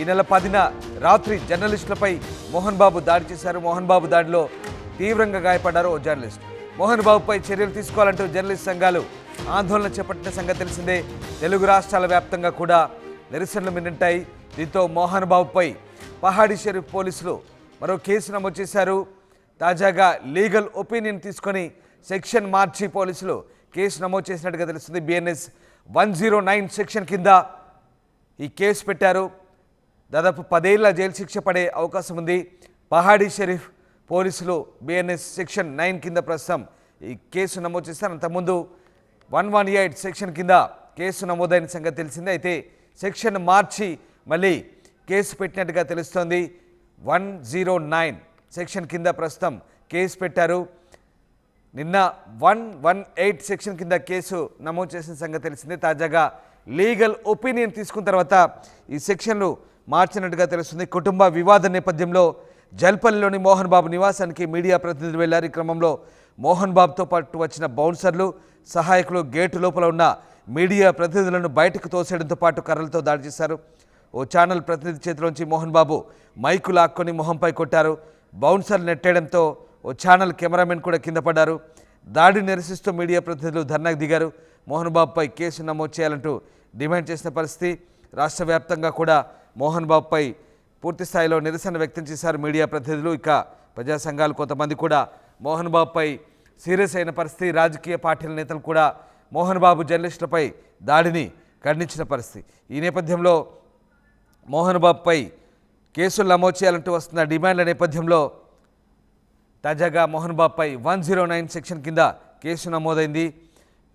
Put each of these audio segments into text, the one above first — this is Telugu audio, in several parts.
ఈ నెల 10న రాత్రి జర్నలిస్టులపై మోహన్ బాబు దాడి చేశారు. మోహన్ బాబు దాడిలో తీవ్రంగా గాయపడ్డారు ఓ జర్నలిస్ట్. మోహన్ బాబుపై చర్యలు తీసుకోవాలంటూ జర్నలిస్ట్ సంఘాలు ఆందోళన చేపట్టిన సంగతి తెలిసిందే. తెలుగు రాష్ట్రాల వ్యాప్తంగా కూడా నిరసనలు మిన్నంటాయి. దీంతో మోహన్ బాబుపై పహాడీ షరీఫ్ పోలీసులు మరో కేసు నమోదు చేశారు. తాజాగా లీగల్ ఒపీనియన్ తీసుకొని సెక్షన్ మార్చి పోలీసులు కేసు నమోదు చేసినట్టుగా తెలుస్తుంది. బిఎన్ఎస్ 109 సెక్షన్ కింద ఈ కేసు పెట్టారు. దాదాపు 10 ఏళ్ల జైలు శిక్ష పడే అవకాశం ఉంది. పహాడీ షరీఫ్ పోలీసులు బిఎన్ఎస్ సెక్షన్ 9 కింద ప్రస్తుతం ఈ కేసు నమోదు చేశారు. అంతకుముందు 118 సెక్షన్ కింద కేసు నమోదైన సంగతి తెలిసిందే. అయితే సెక్షన్ మార్చి మళ్ళీ కేసు పెట్టినట్టుగా తెలుస్తోంది. 109 సెక్షన్ కింద ప్రస్తుతం కేసు పెట్టారు. నిన్న 118 సెక్షన్ కింద కేసు నమోదు చేసిన సంగతి తెలిసిందే. తాజాగా లీగల్ ఒపీనియన్ తీసుకున్న తర్వాత ఈ సెక్షన్లు మార్చినట్టుగా తెలుస్తుంది. కుటుంబ వివాద నేపథ్యంలో జల్పల్లిలోని మోహన్ బాబు నివాసానికి మీడియా ప్రతినిధులు వెళ్లారు. ఈ క్రమంలో మోహన్ బాబుతో పాటు వచ్చిన బౌన్సర్లు, సహాయకులు గేటు లోపల ఉన్న మీడియా ప్రతినిధులను బయటకు తోసేయడంతో పాటు కర్రలతో దాడి చేశారు. ఓ ఛానల్ ప్రతినిధి చేతిలోంచి మోహన్ బాబు మైకు లాక్కొని మొహంపై కొట్టారు. బౌన్సర్లు నెట్టేయడంతో ఓ ఛానల్ కెమెరామెన్ కూడా కింద పడ్డారు. దాడిని నిరసిస్తూ మీడియా ప్రతినిధులు ధర్నాకు దిగారు. మోహన్ బాబుపై కేసు నమోదు చేయాలంటూ డిమాండ్ చేసిన పరిస్థితి. రాష్ట్ర వ్యాప్తంగా కూడా మోహన్ బాబుపై పూర్తి స్థాయిలో నిరసన వ్యక్తం చేశారు మీడియా ప్రతినిధులు. ఇక ప్రజా సంఘాలు కొంతమంది కూడా మోహన్ బాబుపై సీరియస్ అయిన పరిస్థితి. రాజకీయ పార్టీల నేతలు కూడా మోహన్ బాబు జర్నలిస్టులపై దాడిని ఖండించిన పరిస్థితి. ఈ నేపథ్యంలో మోహన్ బాబుపై కేసులు నమోదు చేయాలంటూ వస్తున్న డిమాండ్ల నేపథ్యంలో తాజాగా మోహన్ బాబుపై 109 సెక్షన్ కింద కేసు నమోదైంది.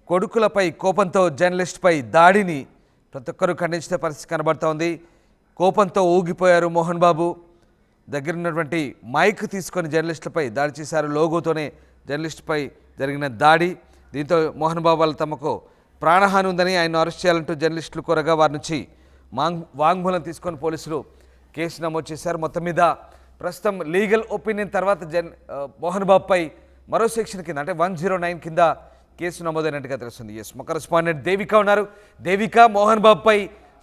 కొడుకులపై కోపంతో జర్నలిస్టుపై దాడిని ప్రతి ఒక్కరూ ఖండించిన పరిస్థితి కనబడుతోంది. కోపంతో ఊగిపోయారు మోహన్ బాబు. దగ్గరున్నటువంటి మైక్ తీసుకొని జర్నలిస్టులపై దాడి చేశారు. లోగోతోనే జర్నలిస్టుపై జరిగిన దాడి. దీంతో మోహన్ బాబు వాళ్ళు తమకు ప్రాణహాని ఉందని ఆయన అరెస్ట్ చేయాలంటూ జర్నలిస్టులు కోరగా వారి నుంచి వాంగ్మూలం తీసుకొని పోలీసులు కేసు నమోదు చేశారు. మొత్తం మీద ప్రస్తుతం లీగల్ ఒపీనియన్ తర్వాత మోహన్ బాబుపై మరో సెక్షన్ కింద అంటే 109 కింద కేసు నమోదైనట్టుగా తెలుస్తుంది. ఎస్, మా కరెస్పాండెంట్ దేవిక ఉన్నారు. దేవిక, మోహన్ బాబుపై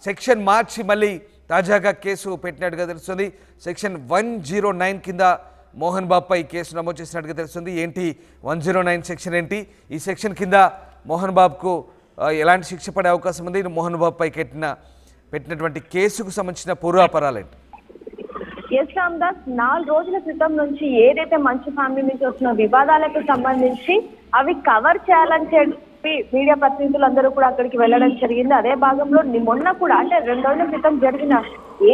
సెక్షన్ మార్చి మళ్ళీ తాజాగా కేసు పెట్టినట్టుగా తెలుస్తుంది. సెక్షన్ 109 కింద మోహన్ బాబుపై కేసు నమోదు చేసినట్టుగా తెలుస్తుంది. ఏంటి 109 సెక్షన్ ఏంటి? ఈ సెక్షన్ కింద మోహన్ బాబుకు ఎలాంటి శిక్ష పడే అవకాశం ఉంది? మోహన్ బాబుపై పెట్టినటువంటి కేసుకు సంబంధించిన పూర్వాపరాలు ఏంటి? ఎస్ రామ్దాస్, 4 రోజుల క్రితం నుంచి ఏదైతే మంచు ఫ్యామిలీ నుంచి వచ్చిన వివాదాలకు సంబంధించి అవి కవర్ చేయాలని చెప్పి మీడియా ప్రతినిధులందరూ కూడా అక్కడికి వెళ్ళడం జరిగింది. అదే భాగంలో మొన్న కూడా అంటే 2 రోజుల క్రితం జరిగిన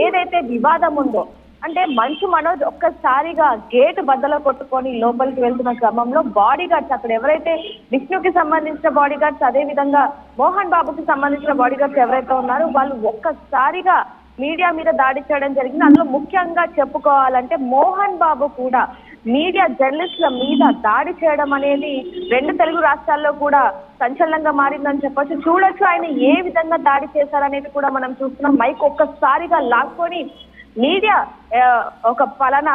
ఏదైతే వివాదం ఉందో అంటే మంచు మనోజ్ ఒక్కసారిగా గేటు బద్దలు కొట్టుకొని లోపలికి వెళ్తున్న క్రమంలో బాడీ గార్డ్స్, అక్కడ ఎవరైతే విష్ణుకి సంబంధించిన బాడీ గార్డ్స్, అదే విధంగా మోహన్ బాబుకి సంబంధించిన బాడీ గార్డ్స్ ఎవరైతే ఉన్నారో వాళ్ళు ఒక్కసారిగా మీడియా మీద దాడి చేయడం జరిగింది. అందులో ముఖ్యంగా చెప్పుకోవాలంటే మోహన్ బాబు కూడా మీడియా జర్నలిస్టుల మీద దాడి చేయడం అనేది 2 తెలుగు రాష్ట్రాల్లో కూడా సంచలనంగా మారిందని చెప్పొచ్చు. చూడొచ్చు ఆయన ఏ విధంగా దాడి చేశారనేది కూడా మనం చూస్తున్నాం. మైక్ ఒక్కసారిగా లాక్కొని మీడియా ఒక ఫలానా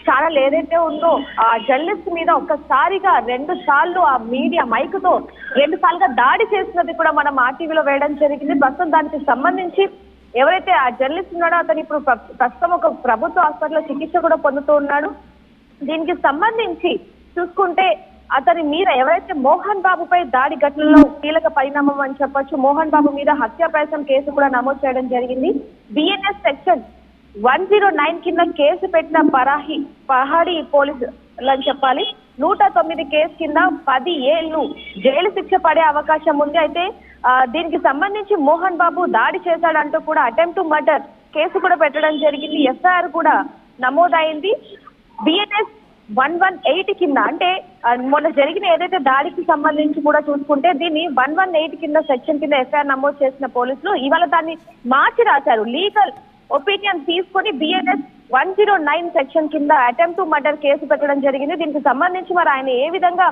ఛానల్ ఏదైతే ఉందో ఆ జర్నలిస్ట్ మీద ఒక్కసారిగా 2 సార్లు ఆ మీడియా మైక్ తో 2 సార్లుగా దాడి చేసినది కూడా మనం ఆర్టీవీలో వేయడం జరిగింది. ప్రస్తుతం దానికి సంబంధించి ఎవరైతే ఆ జర్నలిస్ట్ ఉన్నాడో అతను ఇప్పుడు ప్రస్తుతం ఒక ప్రభుత్వ హాస్పిటల్లో చికిత్స కూడా పొందుతూ ఉన్నాడు. దీనికి సంబంధించి చూసుకుంటే అతని మీద ఎవరైతే మోహన్ బాబుపై దాడి ఘటనలో కీలక పరిణామం అని చెప్పొచ్చు. మోహన్ బాబు మీద హత్యా ప్రయత్నం కేసు కూడా నమోదు చేయడం జరిగింది. బిఎన్ఎస్ సెక్షన్ 109 కింద కేసు పెట్టిన పహాడీ పోలీసులు అని చెప్పాలి. 109 కేసు కింద 10 ఏళ్లు జైలు శిక్ష పడే అవకాశం ఉంది. అయితే దీనికి సంబంధించి మోహన్ బాబు దాడి చేశాడంటూ కూడా అటెంప్ట్ టు మర్డర్ కేసు కూడా పెట్టడం జరిగింది. ఎఫ్ఐఆర్ కూడా నమోదైంది. బిఎన్ఎస్ 118 కింద అంటే మొన్న జరిగిన ఏదైతే దాడికి సంబంధించి కూడా చూసుకుంటే దీన్ని 118 కింద సెక్షన్ కింద ఎఫ్ఐఆర్ నమోదు చేసిన పోలీసులు ఇవాళ దాన్ని మార్చి రాశారు. లీగల్ ఒపీనియన్ తీసుకొని బిఎన్ఎస్ 109 సెక్షన్ కింద అటెంప్ట్ టు మర్డర్ కేసు పెట్టడం జరిగింది. దీనికి సంబంధించి మరి ఆయన ఏ విధంగా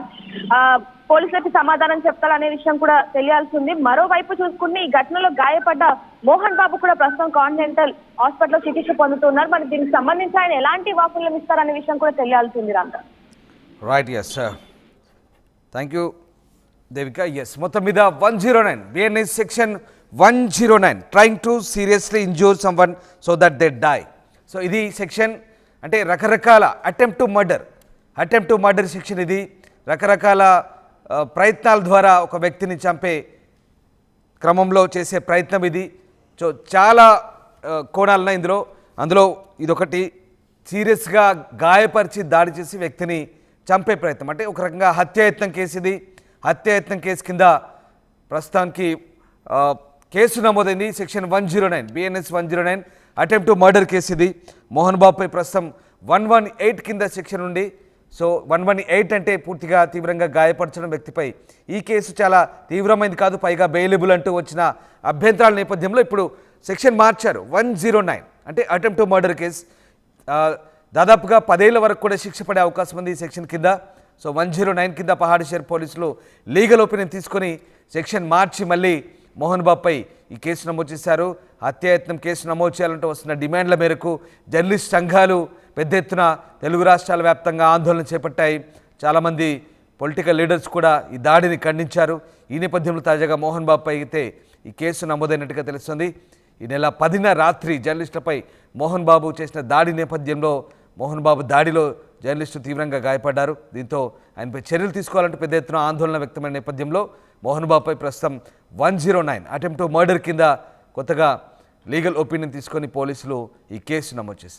పోలీసులకి సమాధానం చెప్తారనే విషయం కూడా తెలియాల్సి ఉంది. మరోవైపు చూసుకుంటే ఈ ఘటనలో గాయపడ్డ మోహన్ బాబు కూడా ప్రస్తుతం కాంటినెంటల్ హాస్పిటల్లో చికిత్స పొందుతున్నారు. మరి దీనికి సంబంధించి ఆయన ఎలాంటి వాకులను ఇస్తారనే విషయం కూడా తెలియాల్సి ఉంది. రాంగా right, yes, thank you Devika. Yes, మొత్తం మీద 109 BNS section 109 trying to seriously injure someone so that they die. So ఇది సెక్షన్, అంటే రకరకాల అటెంప్ట్ టు మర్డర్ సెక్షన్. ఇది రకరకాల ప్రయత్నాల ద్వారా ఒక వ్యక్తిని చంపే క్రమంలో చేసే ప్రయత్నం ఇది. సో చాలా కోణాలు ఉన్నాయి అందులో ఇదొకటి. సీరియస్గా గాయపరిచి దాడి చేసి వ్యక్తిని చంపే ప్రయత్నం, అంటే ఒక రకంగా హత్యాయత్నం కేసు ఇది. హత్యాయత్నం కేసు కింద ప్రస్తుతానికి కేసు నమోదైంది. Section 109 BNS 109 attempt to murder case ఇది. మోహన్ బాబుపై ప్రస్తుతం 118 కింద సెక్షన్ ఉంది. సో 118 అంటే పూర్తిగా తీవ్రంగా గాయపరచడం వ్యక్తిపై. ఈ కేసు చాలా తీవ్రమైనది కాదు, పైగా బెయిలబుల్ అంటూ వచ్చిన అభ్యంతరాల నేపథ్యంలో ఇప్పుడు సెక్షన్ మార్చారు. 109 అంటే అటెంప్ట్ టు మర్డర్ కేసు. దాదాపుగా 10 ఏళ్ల వరకు కూడా శిక్ష పడే అవకాశం ఉంది ఈ సెక్షన్ కింద. సో 109 కింద పహాడ్షేర్ పోలీసులు లీగల్ ఒపీనియన్ తీసుకొని సెక్షన్ మార్చి మళ్ళీ మోహన్ బాబుపై ఈ కేసు నమోదు చేశారు. హత్యాయత్నం కేసు నమోదు చేయాలంటూ వస్తున్న డిమాండ్ల మేరకు జర్నలిస్ట్ సంఘాలు పెద్ద ఎత్తున తెలుగు రాష్ట్రాల వ్యాప్తంగా ఆందోళన చేపట్టాయి. చాలామంది పొలిటికల్ లీడర్స్ కూడా ఈ దాడిని ఖండించారు. ఈ నేపథ్యంలో తాజాగా మోహన్ బాబుపై అయితే ఈ కేసు నమోదైనట్టుగా తెలుస్తుంది. ఈ నెల 10న రాత్రి జర్నలిస్టులపై మోహన్ బాబు చేసిన దాడి నేపథ్యంలో మోహన్ బాబు దాడిలో జర్నలిస్టు తీవ్రంగా గాయపడ్డారు. దీంతో ఆయనపై చర్యలు తీసుకోవాలంటే పెద్ద ఎత్తున ఆందోళన వ్యక్తమైన నేపథ్యంలో మోహన్ బాబుపై ప్రస్తుతం 109 అటెంప్ట్ టు మర్డర్ కింద కొత్తగా లీగల్ ఒపీనియన్ తీసుకొని పోలీసులు ఈ కేసు నమోదు చేశారు.